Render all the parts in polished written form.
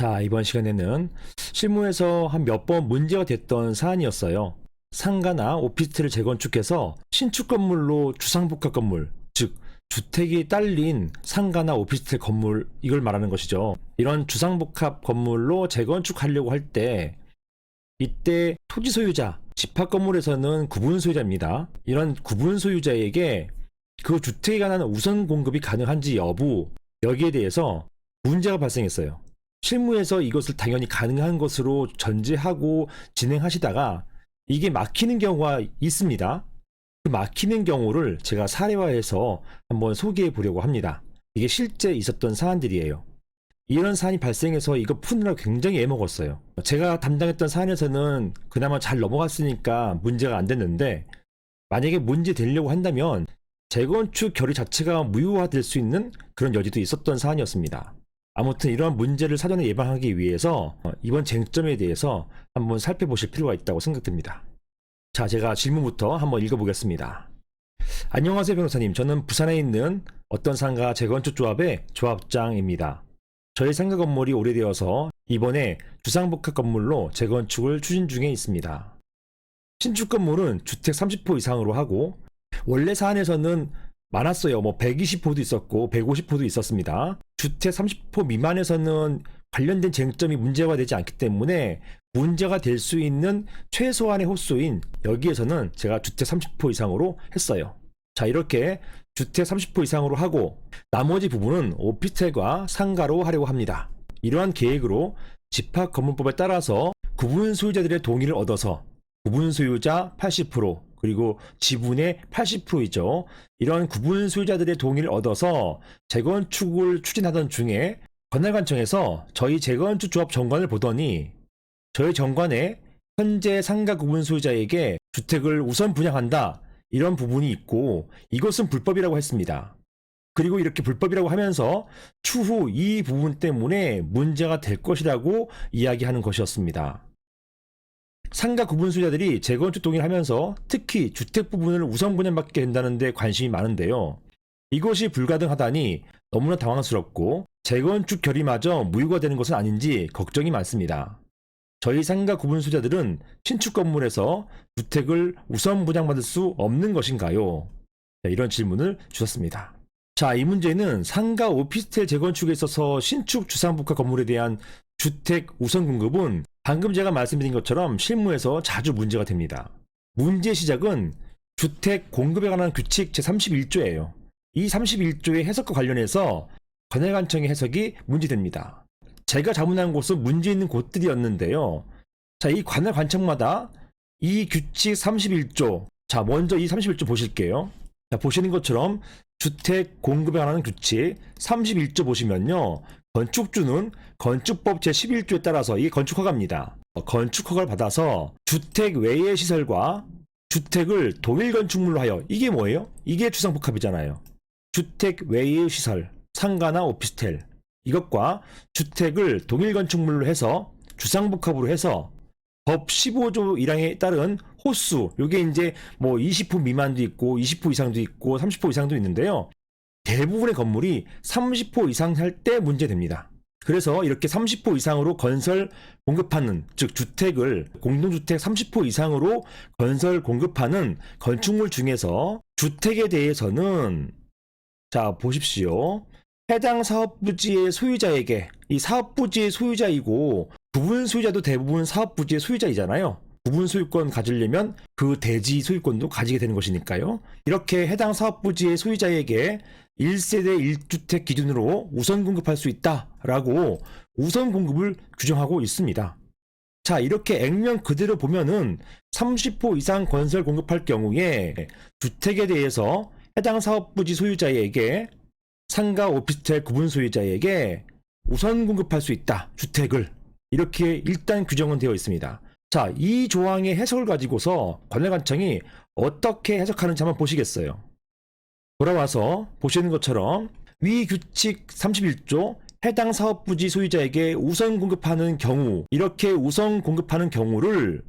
자, 이번 시간에는 실무에서 한 몇 번 문제가 됐던 사안이었어요. 상가나 오피스텔을 재건축해서 신축 건물로 주상복합 건물, 즉 주택이 딸린 상가나 오피스텔 건물, 이걸 말하는 것이죠. 이런 주상복합 건물로 재건축하려고 할 때 이때 토지 소유자, 집합 건물에서는 구분 소유자입니다. 이런 구분 소유자에게 그 주택에 관한 우선 공급이 가능한지 여부, 여기에 대해서 문제가 발생했어요. 실무에서 이것을 당연히 가능한 것으로 전제하고 진행하시다가 이게 막히는 경우가 있습니다. 그 막히는 경우를 제가 사례화해서 한번 소개해 보려고 합니다. 이게 실제 있었던 사안들이에요. 이런 사안이 발생해서 이거 푸느라 굉장히 애먹었어요. 제가 담당했던 사안에서는 그나마 잘 넘어갔으니까 문제가 안 됐는데, 만약에 문제 되려고 한다면 재건축 결의 자체가 무효화될 수 있는 그런 여지도 있었던 사안이었습니다. 아무튼 이러한 문제를 사전에 예방하기 위해서 이번 쟁점에 대해서 한번 살펴보실 필요가 있다고 생각됩니다. 자, 제가 질문부터 한번 읽어보겠습니다. 안녕하세요, 변호사님. 저는 부산에 있는 어떤 상가 재건축 조합의 조합장입니다. 저희 상가 건물이 오래되어서 이번에 주상복합 건물로 재건축을 추진 중에 있습니다. 신축 건물은 주택 30호 이상으로 하고, 원래 사안에서는 많았어요. 120호도 있었고 150호도 있었습니다. 주택 30호 미만에서는 관련된 쟁점이 문제가 되지 않기 때문에 문제가 될 수 있는 최소한의 호수인 여기에서는 제가 주택 30호 이상으로 했어요. 자, 이렇게 주택 30호 이상으로 하고 나머지 부분은 오피스텔과 상가로 하려고 합니다. 이러한 계획으로 집합건물법에 따라서 구분 소유자들의 동의를 얻어서 구분 소유자 80%, 그리고 지분의 80%이죠. 이런 구분 소유자들의 동의를 얻어서 재건축을 추진하던 중에 관할관청에서 저희 재건축 조합 정관을 보더니 저희 정관에 현재 상가 구분 소유자에게 주택을 우선 분양한다, 이런 부분이 있고 이것은 불법이라고 했습니다. 그리고 이렇게 불법이라고 하면서 추후 이 부분 때문에 문제가 될 것이라고 이야기하는 것이었습니다. 상가 구분 소유자들이 재건축 동의를 하면서 특히 주택 부분을 우선 분양받게 된다는 데 관심이 많은데요. 이것이 불가능하다니 너무나 당황스럽고 재건축 결의마저 무효가 되는 것은 아닌지 걱정이 많습니다. 저희 상가 구분 소유자들은 신축 건물에서 주택을 우선 분양받을 수 없는 것인가요? 이런 질문을 주셨습니다. 자, 이 문제는 상가 오피스텔 재건축에 있어서 신축 주상복합 건물에 대한 주택 우선 공급은 방금 제가 말씀드린 것처럼 실무에서 자주 문제가 됩니다. 문제의 시작은 주택 공급에 관한 규칙 제31조예요. 이 31조의 해석과 관련해서 관할관청의 해석이 문제됩니다. 제가 자문한 곳은 문제 있는 곳들이었는데요. 자, 이 관할관청마다 이 규칙 31조, 자, 먼저 이 31조 보실게요. 자, 보시는 것처럼 주택 공급에 관한 규칙 31조 보시면요, 건축주는 건축법 제11조에 따라서 이게 건축허가입니다. 건축허가를 받아서 주택 외의 시설과 주택을 동일 건축물로 하여, 이게 뭐예요? 이게 주상복합이잖아요. 주택 외의 시설, 상가나 오피스텔, 이것과 주택을 동일 건축물로 해서 주상복합으로 해서 법 15조 1항에 따른 호수, 요게 이제 20호 미만도 있고 20호 이상도 있고 30호 이상도 있는데요. 대부분의 건물이 30호 이상 할 때 문제됩니다. 그래서 이렇게 30호 이상으로 건설 공급하는, 즉 주택을 공동주택 30호 이상으로 건설 공급하는 건축물 중에서 주택에 대해서는, 자, 보십시오. 해당 사업부지의 소유자에게, 이 사업부지의 소유자이고 부분 소유자도 대부분 사업부지의 소유자이잖아요. 부분 소유권 가지려면 그 대지 소유권도 가지게 되는 것이니까요. 이렇게 해당 사업부지의 소유자에게 1세대 1주택 기준으로 우선 공급할 수 있다라고 우선 공급을 규정하고 있습니다. 자, 이렇게 액면 그대로 보면은 30호 이상 건설 공급할 경우에 주택에 대해서 해당 사업부지 소유자에게 상가 오피스텔 구분 소유자에게 우선 공급할 수 있다, 주택을. 이렇게 일단 규정은 되어 있습니다. 자, 이 조항의 해석을 가지고서 관할관청이 어떻게 해석하는지 한번 보시겠어요. 돌아와서 보시는 것처럼 위 규칙 31조 해당 사업부지 소유자에게 우선 공급하는 경우, 이렇게 우선 공급하는 경우를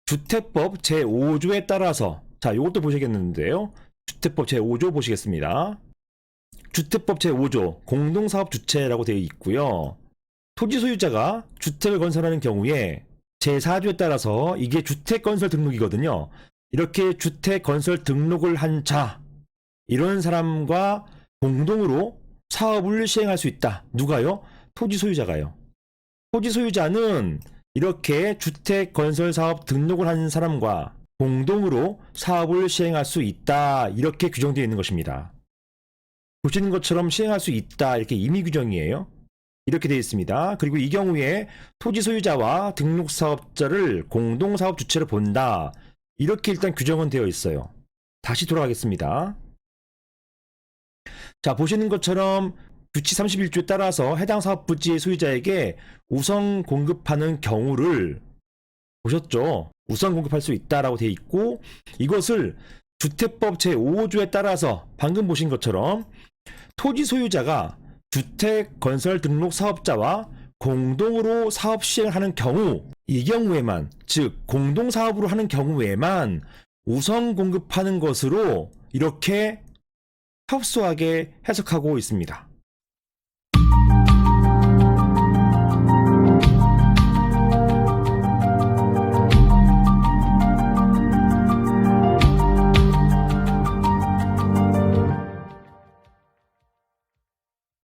주택법 제5조에 따라서, 자, 이것도 보시겠는데요. 주택법 제5조 보시겠습니다. 주택법 제5조 공동사업주체라고 되어 있고요. 토지 소유자가 주택을 건설하는 경우에 제4조에 따라서 이게 주택건설 등록이거든요. 이렇게 주택건설 등록을 한 자, 이런 사람과 공동으로 사업을 시행할 수 있다. 누가요? 토지 소유자가요. 토지 소유자는 이렇게 주택건설사업 등록을 한 사람과 공동으로 사업을 시행할 수 있다. 이렇게 규정되어 있는 것입니다. 보시는 것처럼 시행할 수 있다. 이렇게 임의 규정이에요. 이렇게 되어 있습니다. 그리고 이 경우에 토지 소유자와 등록사업자를 공동사업 주체로 본다. 이렇게 일단 규정은 되어 있어요. 다시 돌아가겠습니다. 자, 보시는 것처럼 규칙 31조에 따라서 해당 사업 부지의 소유자에게 우선 공급하는 경우를 보셨죠? 우선 공급할 수 있다라고 되어 있고, 이것을 주택법 제5조에 따라서 방금 보신 것처럼 토지 소유자가 주택 건설 등록 사업자와 공동으로 사업 시행을 하는 경우, 이 경우에만, 즉 공동 사업으로 하는 경우에만 우선 공급하는 것으로 이렇게 협소하게 해석하고 있습니다.